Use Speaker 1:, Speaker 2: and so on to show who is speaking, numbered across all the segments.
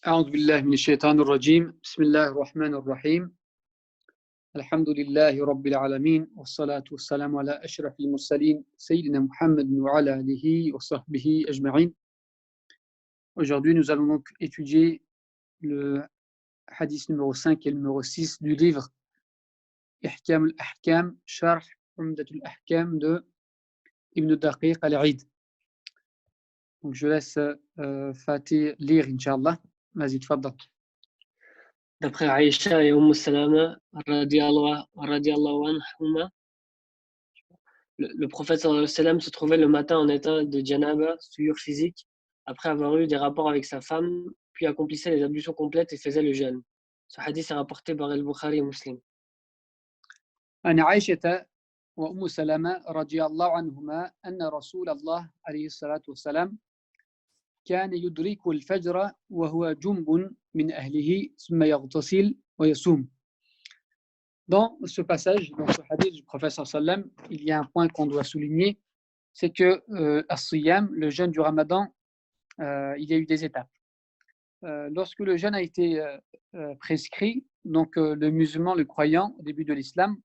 Speaker 1: أعوذ بالله من الشيطان الرجيم بسم الله الرحمن الرحيم الحمد لله رب العالمين والصلاة والسلام على أشرف المرسلين سيدنا محمد وعلى آله وصحبه أجمعين. Aujourd'hui, nous allons donc étudier le hadith numéro 5 et le numéro 6 du livre Ihkam al-Ahkam, Sharh Umdat al-Ahkam de Ibn Daqiq al-Eid. Donc je laisse Fatih lire, Inch'Allah. Vas-y, tfaddal.
Speaker 2: D'après Aïcha et Salama, radiallahu anhuma, le prophète sallallahu alayhi wa sallam se trouvait le matin en état de janaba, souillure physique, après avoir eu des rapports avec sa femme, puis accomplissait les ablutions complètes et faisait le jeûne. Ce hadith est rapporté par al-Bukhari et Muslim.
Speaker 1: عن عائشة وأم سلمة رضي الله عنهما أن رسول الله عليه الصلاة والسلام كان يدرك الفجر وهو جنب من أهله ثم يغتسل ويصوم. Dans ce passage, dans ce hadith du prophète sallam, il y a un point qu'on doit souligner, c'est que as-siyam, le jeûne du Ramadan, il y a eu des étapes. Lorsque le jeûne a été prescrit, donc le musulman, le croyant au début de l'islam,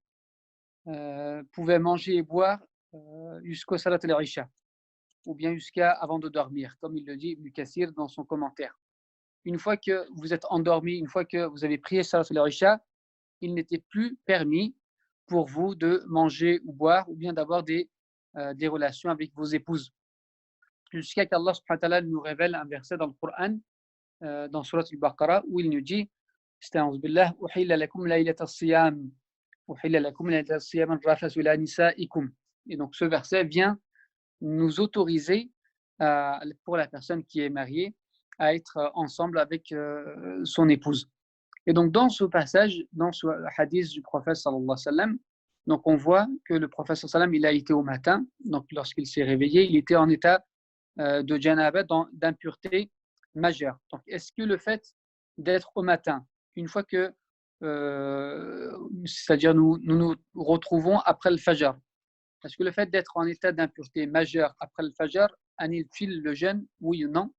Speaker 1: pouvait manger et boire jusqu'au salat al-isha, ou bien jusqu'à avant de dormir, comme il le dit Ibn Kathir dans son commentaire. Une fois que vous êtes endormi, une fois que vous avez prié salat al-isha, il n'était plus permis pour vous de manger ou boire, ou bien d'avoir des relations avec vos épouses. Jusqu'à qu'Allah subhanahu wa ta'ala nous révèle un verset dans le Coran, dans Surat al-Baqarah, où il nous dit Asta'udhu billah, uhilla lakum laylat as-siyam. Et donc ce verset vient nous autoriser pour la personne qui est mariée à être ensemble avec son épouse. Et donc dans ce passage, dans ce hadith du prophète sallallahu alayhi wa sallam, donc on voit que le prophète sallallahu alayhi wa sallam, il a été au matin, donc lorsqu'il s'est réveillé, il était en état de janaba, d'impureté majeure. Donc est-ce que le fait d'être au matin, une fois que c'est-à-dire nous retrouvons après le fajr. Est-ce que le fait d'être en état d'impureté majeure après le fajr annule-t-il le jeûne, oui ou non?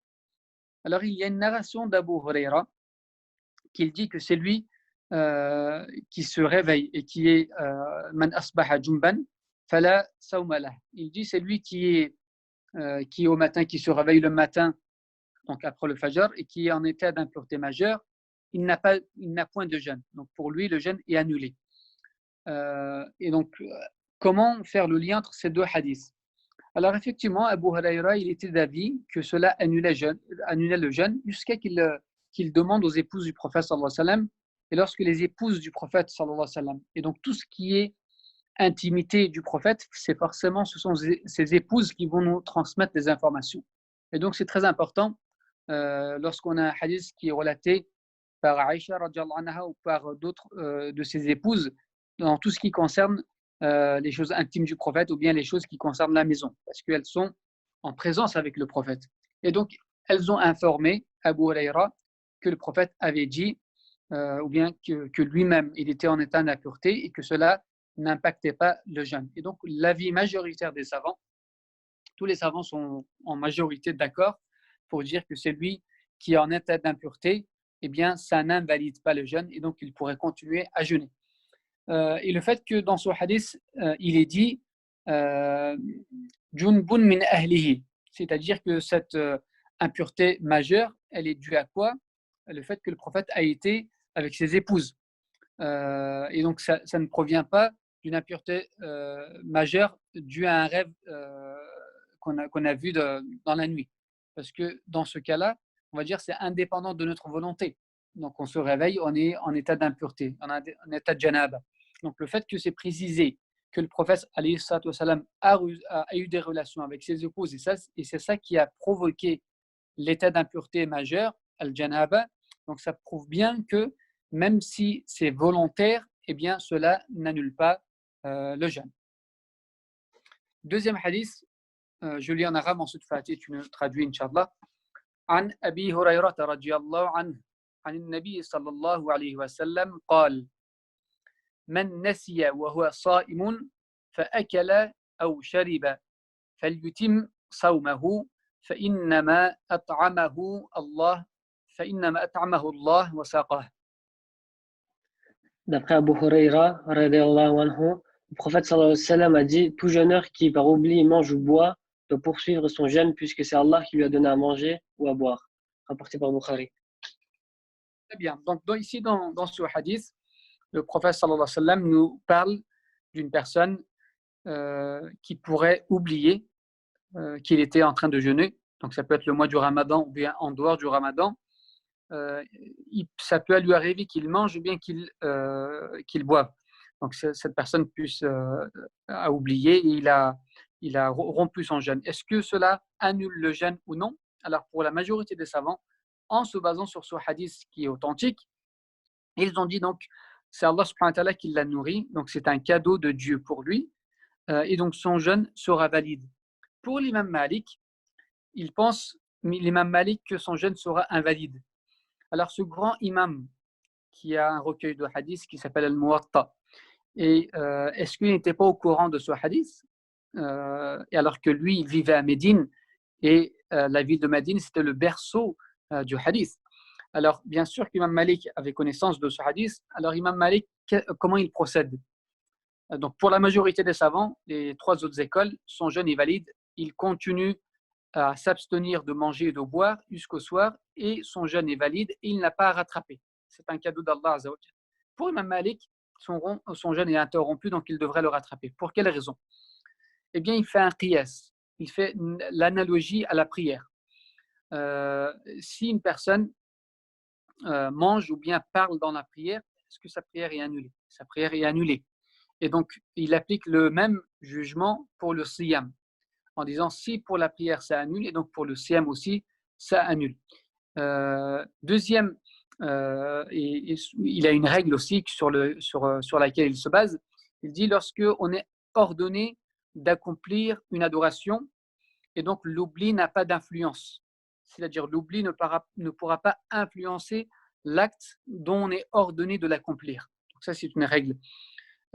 Speaker 1: Alors il y a une narration d'Abu Huraira qui dit que c'est lui qui se réveille et qui est man asbaha jumban fala sawma lah. Il dit c'est lui qui est au matin, qui se réveille le matin, donc après le fajr, et qui est en état d'impureté majeure. Il n'a point de jeûne. Donc pour lui, le jeûne est annulé. Et donc, comment faire le lien entre ces deux hadiths? Alors effectivement, Abu Huraira, il était d'avis que cela annulait le jeûne jusqu'à qu'il demande aux épouses du prophète sallallahu alayhi wa sallam. Et lorsque les épouses du prophète sallallahu alayhi wa sallam, et donc tout ce qui est intimité du prophète, ce sont ces épouses qui vont nous transmettre des informations. Et donc c'est très important lorsqu'on a un hadith qui est relaté par Aïcha radiallahu anha ou par d'autres de ses épouses dans tout ce qui concerne les choses intimes du prophète ou bien les choses qui concernent la maison, parce qu'elles sont en présence avec le prophète. Et donc, elles ont informé Abu Huraira que le prophète avait dit, ou bien que lui-même, il était en état d'impureté et que cela n'impactait pas le jeûne. Et donc, l'avis majoritaire des savants, tous les savants sont en majorité d'accord pour dire que c'est lui qui est en état d'impureté, eh bien, ça n'invalide pas le jeûne et donc il pourrait continuer à jeûner. Et le fait que dans ce hadith, il est dit Junbun min ahlihi, c'est-à-dire que cette impureté majeure, elle est due à quoi? Le fait que le prophète a été avec ses épouses. Et donc ça ne provient pas d'une impureté majeure due à un rêve qu'on a vu dans la nuit. Parce que dans ce cas-là, on va dire c'est indépendant de notre volonté. Donc on se réveille, on est en état d'impureté, en état de janaba. Donc le fait que c'est précisé que le prophète alayhi salatu wassalam, a eu des relations avec ses épouses, et c'est ça qui a provoqué l'état d'impureté majeure, al-janaba, donc ça prouve bien que même si c'est volontaire, eh bien cela n'annule pas le jeûne. Deuxième hadith, je lis en arabe, ensuite Fatih, tu me traduis, Inch'Allah. عن أبي هريرة رضي الله عنه عن النبي صلى الله عليه وسلم قال من نسي وهو صائم فأكل أو شرب فليتم صومه فإنما أطعمه الله فإنما أطعمه الله وساقه.
Speaker 2: D'après Abu Huraira, radiallahu anhu, le prophète sallallahu alayhi wa sallam a dit: tout jeûneur qui par oubli mange ou boit doit poursuivre son jeûne puisque c'est Allah qui lui a donné à manger ou à boire. Rapporté par Bukhari.
Speaker 1: Très bien. Donc ici dans ce hadith, le prophète sallallahu alayhi wa sallam nous parle d'une personne qui pourrait oublier qu'il était en train de jeûner. Donc ça peut être le mois du Ramadan ou bien en dehors du Ramadan. Ça peut lui arriver qu'il mange ou bien qu'il boive. Donc cette personne a oublié et il a rompu son jeûne. Est-ce que cela annule le jeûne ou non? Alors pour la majorité des savants, en se basant sur ce hadith qui est authentique, ils ont dit donc c'est Allah subhanahu wa ta'ala qui l'a nourri, donc c'est un cadeau de Dieu pour lui, et donc son jeûne sera valide. Pour l'imam Malik, il pense, l'imam Malik, que son jeûne sera invalide. Alors ce grand imam qui a un recueil de hadiths qui s'appelle Al-Muwatta, et est-ce qu'il n'était pas au courant de ce hadith, et alors que lui il vivait à Médine, et la ville de Médine c'était le berceau du hadith. Alors bien sûr qu'Imam Malik avait connaissance de ce hadith. Alors Imam Malik, comment il procède? Donc pour la majorité des savants, les trois autres écoles, son jeûne est valide, il continue à s'abstenir de manger et de boire jusqu'au soir, et son jeûne est valide et il n'a pas à rattraper. C'est un cadeau d'Allah Azza wa Jal. Pour Imam Malik, son jeûne est interrompu, donc il devrait le rattraper. Pour quelle raison? Eh bien, il fait un qiyas, il fait l'analogie à la prière. Si une personne mange ou bien parle dans la prière, est-ce que sa prière est annulée? Sa prière est annulée. Et donc, il applique le même jugement pour le siyam, en disant si pour la prière ça annule, et donc pour le siyam aussi, ça annule. Deuxième, il a une règle aussi sur laquelle il se base. Il dit lorsque on est ordonné d'accomplir une adoration, et donc l'oubli n'a pas d'influence. C'est-à-dire l'oubli ne pourra pas influencer l'acte dont on est ordonné de l'accomplir. Donc ça, c'est une règle.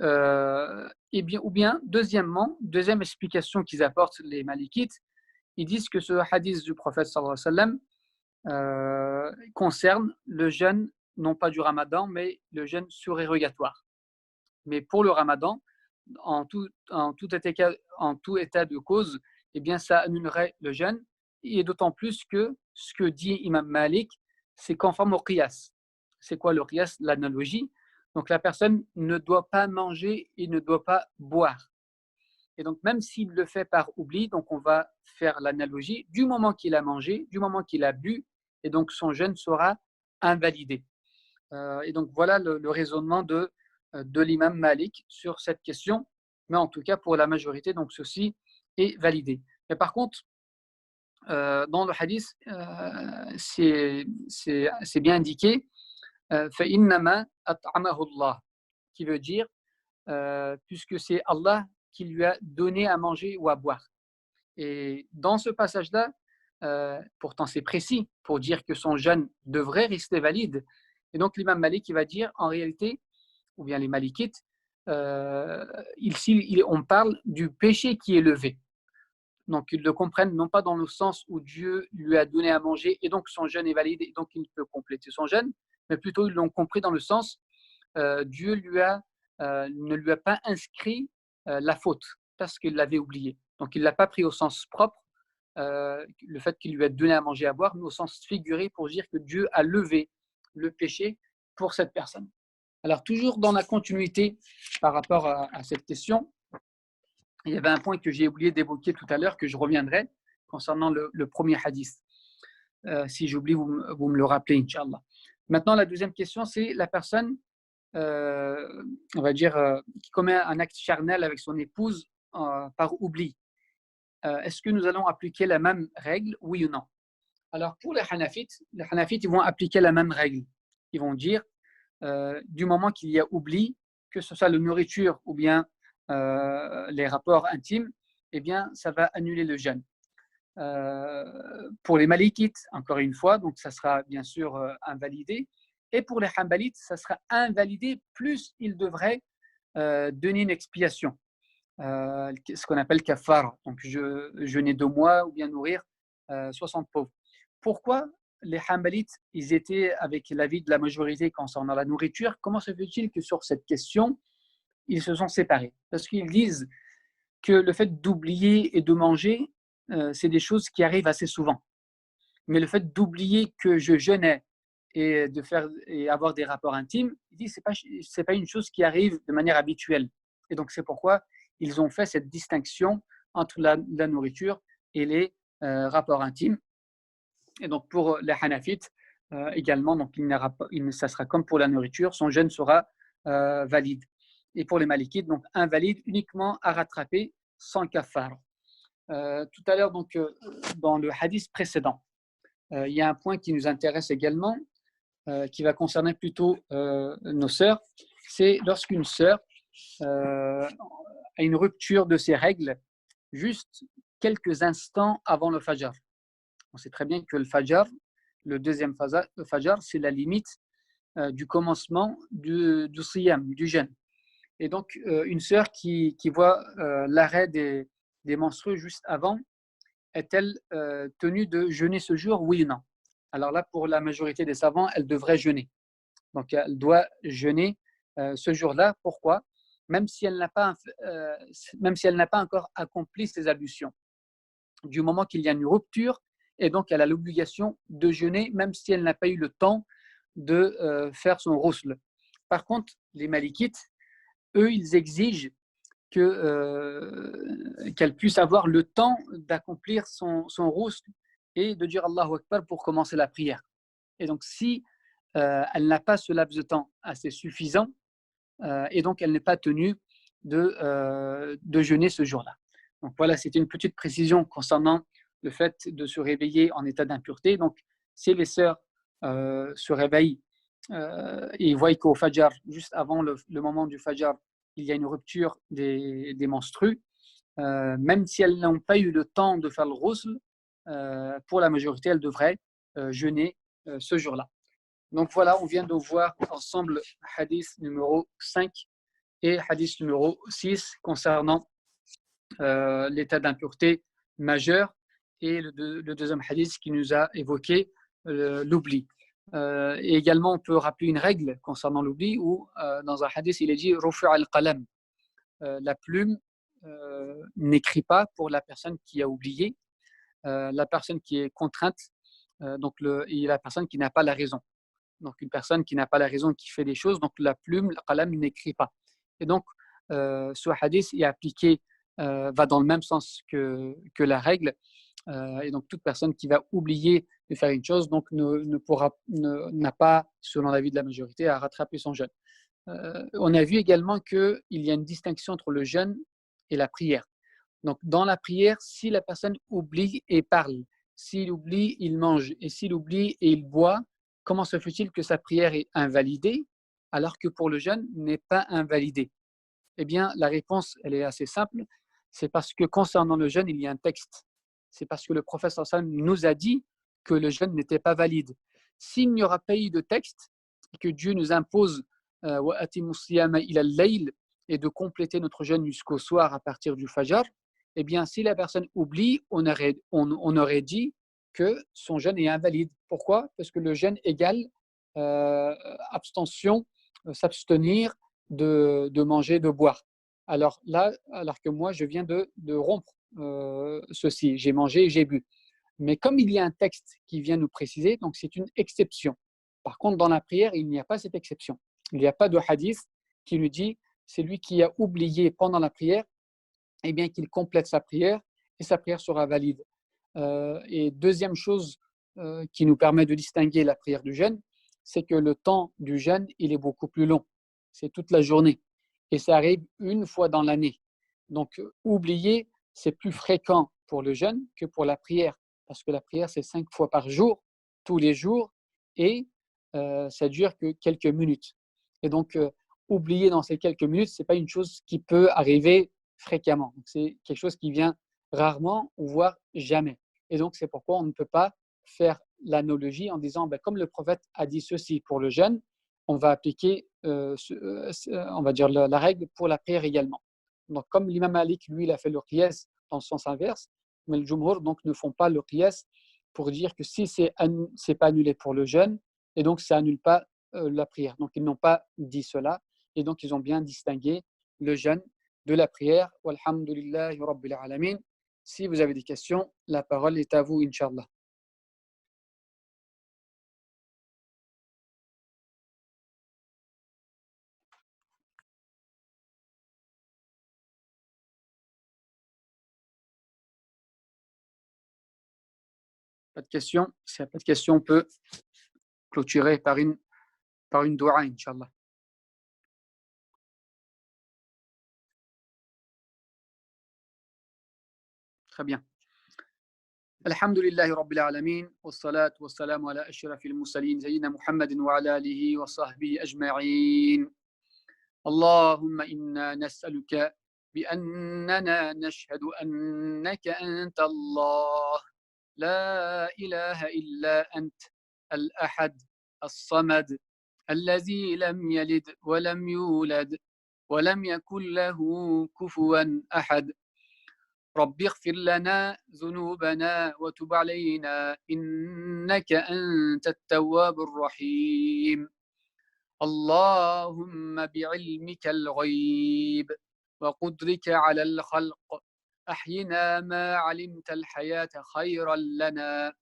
Speaker 1: Ou bien, deuxième explication qu'ils apportent les Malikites, ils disent que ce hadith du prophète sallallahu alayhi wa sallam concerne le jeûne, non pas du Ramadan, mais le jeûne surérogatoire. Mais pour le Ramadan, en tout état de cause, eh bien, ça annulerait le jeûne, et d'autant plus que ce que dit Imam Malik, c'est conforme au qiyas. C'est quoi le qiyas? L'analogie. Donc la personne ne doit pas manger et ne doit pas boire. Et donc même s'il le fait par oubli, donc on va faire l'analogie du moment qu'il a mangé, du moment qu'il a bu, et donc son jeûne sera invalidé. Et donc voilà le raisonnement de l'imam Malik sur cette question. Mais en tout cas pour la majorité, donc ceci est validé. Mais par contre, dans le hadith, c'est bien indiqué فَإِنَّمَا أَطْعَمَهُ اللَّهُ, qui veut dire puisque c'est Allah qui lui a donné à manger ou à boire. Et dans ce passage-là, pourtant c'est précis pour dire que son jeûne devrait rester valide. Et donc l'imam Malik il va dire en réalité, ou bien les Malikites, ici on parle du péché qui est levé. Donc ils le comprennent non pas dans le sens où Dieu lui a donné à manger et donc son jeûne est valide et donc il peut compléter son jeûne, mais plutôt ils l'ont compris dans le sens Dieu ne lui a pas inscrit la faute parce qu'il l'avait oublié. Donc il ne l'a pas pris au sens propre, le fait qu'il lui a donné à manger et à boire, mais au sens figuré pour dire que Dieu a levé le péché pour cette personne. Alors toujours dans la continuité par rapport à cette question, il y avait un point que j'ai oublié d'évoquer tout à l'heure, que je reviendrai concernant le premier hadith. Si j'oublie, vous me le rappelez, Inch'Allah. Maintenant, la deuxième question, c'est la personne, on va dire, qui commet un acte charnel avec son épouse par oubli. Est-ce que nous allons appliquer la même règle, oui ou non? Alors, pour les Hanafites, ils vont appliquer la même règle. Ils vont dire, du moment qu'il y a oubli, que ce soit la nourriture ou bien les rapports intimes, eh bien, ça va annuler le jeûne. Pour les Malikites, encore une fois, donc ça sera bien sûr invalidé. Et pour les Hanbalites, ça sera invalidé, plus ils devraient donner une expiation, ce qu'on appelle kafara, donc jeûner 2 mois ou bien nourrir 60 pauvres. Pourquoi les Hanbalites, ils étaient avec l'avis de la majorité concernant la nourriture. Comment se fait-il que sur cette question, ils se sont séparés? Parce qu'ils disent que le fait d'oublier et de manger, c'est des choses qui arrivent assez souvent. Mais le fait d'oublier que je jeûnais et de faire et avoir des rapports intimes, ils disent c'est pas une chose qui arrive de manière habituelle. Et donc c'est pourquoi ils ont fait cette distinction entre la nourriture et les rapports intimes. Et donc pour les Hanafites également, donc ça sera comme pour la nourriture, son jeûne sera valide. Et pour les Malikites, donc invalide uniquement à rattraper sans kafar. Tout à l'heure, donc dans le hadith précédent, il y a un point qui nous intéresse également, qui va concerner plutôt nos sœurs. C'est lorsqu'une sœur a une rupture de ses règles juste quelques instants avant le fajr. On sait très bien que le fajr, le deuxième fajr, c'est la limite du commencement du siyam, du jeûne. Et donc, une sœur qui voit l'arrêt des menstrues juste avant, est-elle tenue de jeûner ce jour, oui ou non? Alors là, pour la majorité des savants, elle devrait jeûner. Donc, elle doit jeûner ce jour-là. Pourquoi? Même si elle n'a pas encore accompli ses ablutions. Du moment qu'il y a une rupture, et donc elle a l'obligation de jeûner, même si elle n'a pas eu le temps de faire son ghusl. Par contre, les Malikites, eux, ils exigent qu'elle puisse avoir le temps d'accomplir son ghusl et de dire Allahu Akbar pour commencer la prière. Et donc, si elle n'a pas ce laps de temps assez suffisant, et donc elle n'est pas tenue de jeûner ce jour-là. Donc voilà, c'était une petite précision concernant le fait de se réveiller en état d'impureté. Donc, si les sœurs se réveillent et voient qu'au Fajr, juste avant le moment du Fajr, il y a une rupture des menstrues, même si elles n'ont pas eu le temps de faire le ghusl, pour la majorité, elles devraient jeûner ce jour-là. Donc voilà, on vient de voir ensemble hadith numéro 5 et hadith numéro 6 concernant l'état d'impureté majeur et le deuxième hadith qui nous a évoqué l'oubli. Et également, on peut rappeler une règle concernant l'oubli où dans un hadith, il est dit « Rufu' al-qalam ». La plume n'écrit pas pour la personne qui a oublié, la personne qui est contrainte, et la personne qui n'a pas la raison. Donc, une personne qui n'a pas la raison, qui fait des choses, donc la plume, le qalam n'écrit pas. Et donc, ce hadith est appliqué, va dans le même sens que la règle. Et donc, toute personne qui va oublier de faire une chose, donc n'a pas, selon l'avis de la majorité, à rattraper son jeûne. On a vu également qu'il y a une distinction entre le jeûne et la prière. Donc, dans la prière, si la personne oublie et parle, s'il oublie, il mange, et s'il oublie et il boit, comment se fait-il que sa prière est invalidée alors que pour le jeûne n'est pas invalidée? Eh bien, la réponse, elle est assez simple. C'est parce que concernant le jeûne, il y a un texte. C'est parce que le prophète sallallahu alayhi wa sallam nous a dit que le jeûne n'était pas valide. S'il n'y aura pas eu de texte, que Dieu nous impose wa atimu siyama ila al-layl et de compléter notre jeûne jusqu'au soir à partir du fajr, eh bien, si la personne oublie, on aurait dit que son jeûne est invalide. Pourquoi? Parce que le jeûne égale abstention, s'abstenir de manger, de boire. Alors que moi, je viens de rompre ceci. J'ai mangé et j'ai bu. Mais comme il y a un texte qui vient nous préciser, donc c'est une exception. Par contre, dans la prière, il n'y a pas cette exception. Il n'y a pas de hadith qui nous dit c'est lui qui a oublié pendant la prière, eh bien qu'il complète sa prière et sa prière sera valide. Et deuxième chose qui nous permet de distinguer la prière du jeûne, c'est que le temps du jeûne, il est beaucoup plus long. C'est toute la journée. Et ça arrive une fois dans l'année. Donc, oublier, c'est plus fréquent pour le jeûne que pour la prière. Parce que la prière, c'est 5 fois par jour, tous les jours, et ça dure que quelques minutes. Et donc, oublier dans ces quelques minutes, ce n'est pas une chose qui peut arriver fréquemment. Donc, c'est quelque chose qui vient rarement, voire jamais. Et donc, c'est pourquoi on ne peut pas faire l'analogie en disant, comme le prophète a dit ceci pour le jeûne, on va appliquer on va dire la règle pour la prière également. Donc, comme l'imam Malik, lui, il a fait le qiyas dans le sens inverse, mais le jumhur donc ne font pas le qiyas pour dire que si c'est pas annulé pour le jeûne, et donc ça annule pas la prière. Donc ils n'ont pas dit cela, et donc ils ont bien distingué le jeûne de la prière. Walhamdulillahi Rabbil Alamin. Si vous avez des questions, la parole est à vous, Inch'Allah. Pas de questions? S'il n'y a pas de questions, on peut clôturer par une dua, Inch'Allah. Très bien. Alhamdulillahi Rabbil Alamin, wassalatu wassalamu ala ashrafil mursalin, sayyidina Muhammadin wa ala alihi wa sahbihi ajma'in. اللهم إنا نسألك بأننا نشهد أنك أنت الله لا إله إلا أنت الأحد الصمد الذي لم يلد ولم يولد ولم يكن له كفوا أحد. رب اغفر لنا ذنوبنا وتب علينا إنك أنت التواب الرحيم. اللهم بعلمك الغيب وقدرك على الخلق أحينا ما علمت الحياة خيرا لنا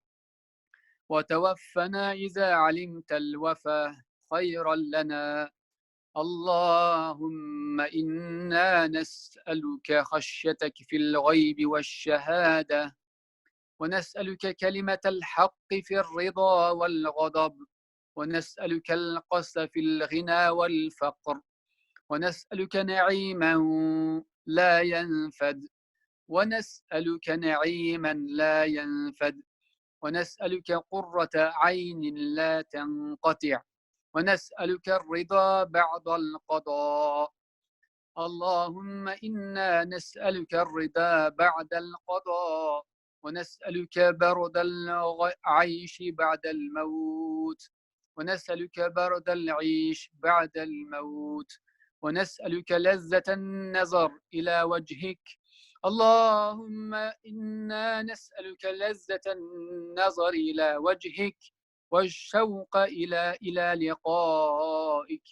Speaker 1: وتوفنا إذا علمت الوفاة خيرا لنا. اللهم إنا نسألك خشيتك في الغيب والشهادة ونسألك كلمة الحق في الرضا والغضب ونسألك القصد في الغنى والفقر ونسألك نعيما لا ينفد ونسألك نعيما لا ينفد ونسألك قرة عين لا تنقطع ونسألك الرضا بعد القضاء. اللهم إنا نسألك الرضا بعد القضاء ونسألك برد العيش بعد الموت ونسألك برد العيش بعد الموت ونسألك لذة النظر إلى وجهك. اللهم إنا نسألك لذة النظر إلى وجهك والشوق إلى لقائك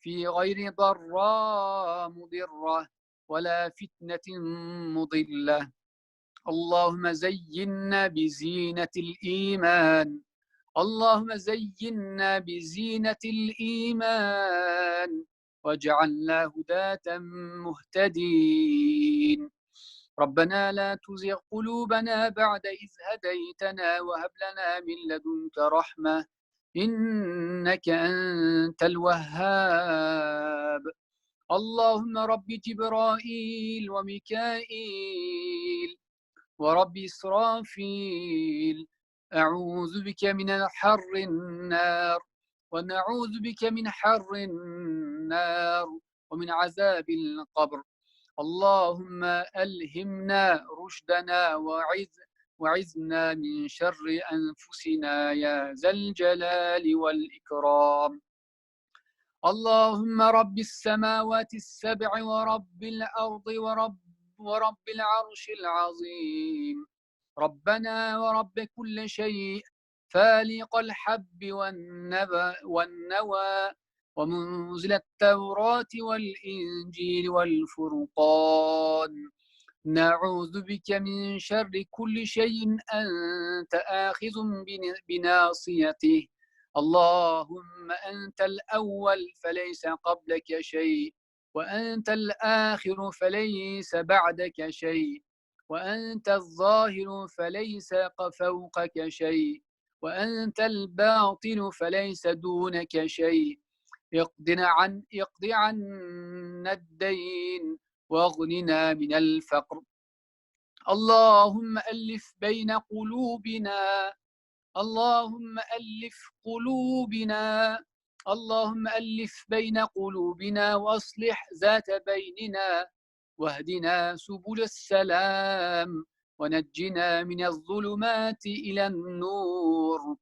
Speaker 1: في غير ضراء مضرة ولا فتنة مضلة. اللهم زينا بزينة الإيمان. اللهم زينا بزينة الإيمان واجعلنا هداة مهتدين. ربنا لا تزغ قلوبنا بعد إذ هديتنا وهب لنا من لدنك رحمة إنك أنت الوهاب. اللهم رب جبرائيل وميكائيل ورب إسرافيل أعوذ بك من حر النار ونعوذ بك من حر النار ومن عذاب القبر. اللهم ألهمنا رشدنا وعزنا من شر أنفسنا يا ذا الجلال والإكرام. اللهم رب السماوات السبع ورب الأرض ورب العرش العظيم. ربنا ورب كل شيء فالق الحب والنوى ومنزل التوراة والإنجيل والفرقان. نعوذ بك من شر كل شيء أنت آخذ بناصيته. اللهم أنت الأول فليس قبلك شيء وأنت الآخر فليس بعدك شيء وأنت الظاهر فليس فوقك شيء وأنت الباطن فليس دونك شيء. اقض عنا الدين واغننا من الفقر. اللهم ألف بين قلوبنا. اللهم ألف قلوبنا. اللهم ألف بين قلوبنا وأصلح ذات بيننا واهدنا سبل السلام ونجنا من الظلمات إلى النور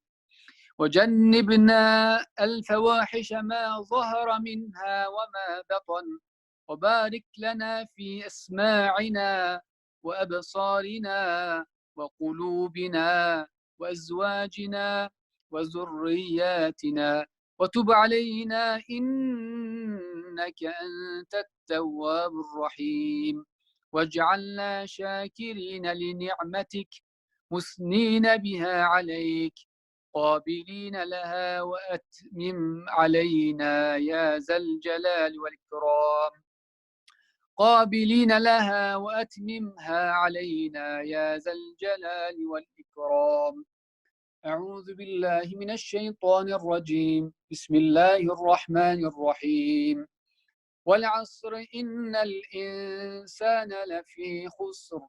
Speaker 1: وجنبنا الفواحش ما ظهر منها وما بطن وبارك لنا في أسماعنا وأبصارنا وقلوبنا وأزواجنا وذرياتنا وتب علينا إنك أنت التواب الرحيم واجعلنا شاكرين لنعمتك مثنين بها عليك قابلين لها وأتمم علينا يا ذا الجلال والإكرام قابلين لها وأتممها علينا يا ذا الجلال والإكرام أعوذ بالله من الشيطان الرجيم بسم الله الرحمن الرحيم والعصر إن الإنسان لفي خسر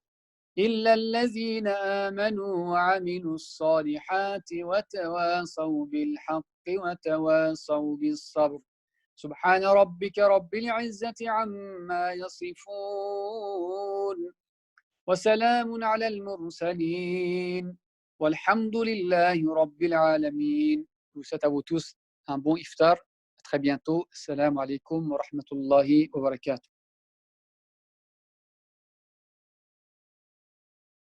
Speaker 1: إلا الذين آمنوا وعملوا الصالحات وتواصوا بالحق وتواصوا بالصبر سبحان ربك رب العزة عما يصفون وسلام على المرسلين والحمد لله رب العالمين. Je vous souhaite à vous tous un bon iftar. À très bientôt. Assalamu alaikum wa rahmatullahi wa barakatuh.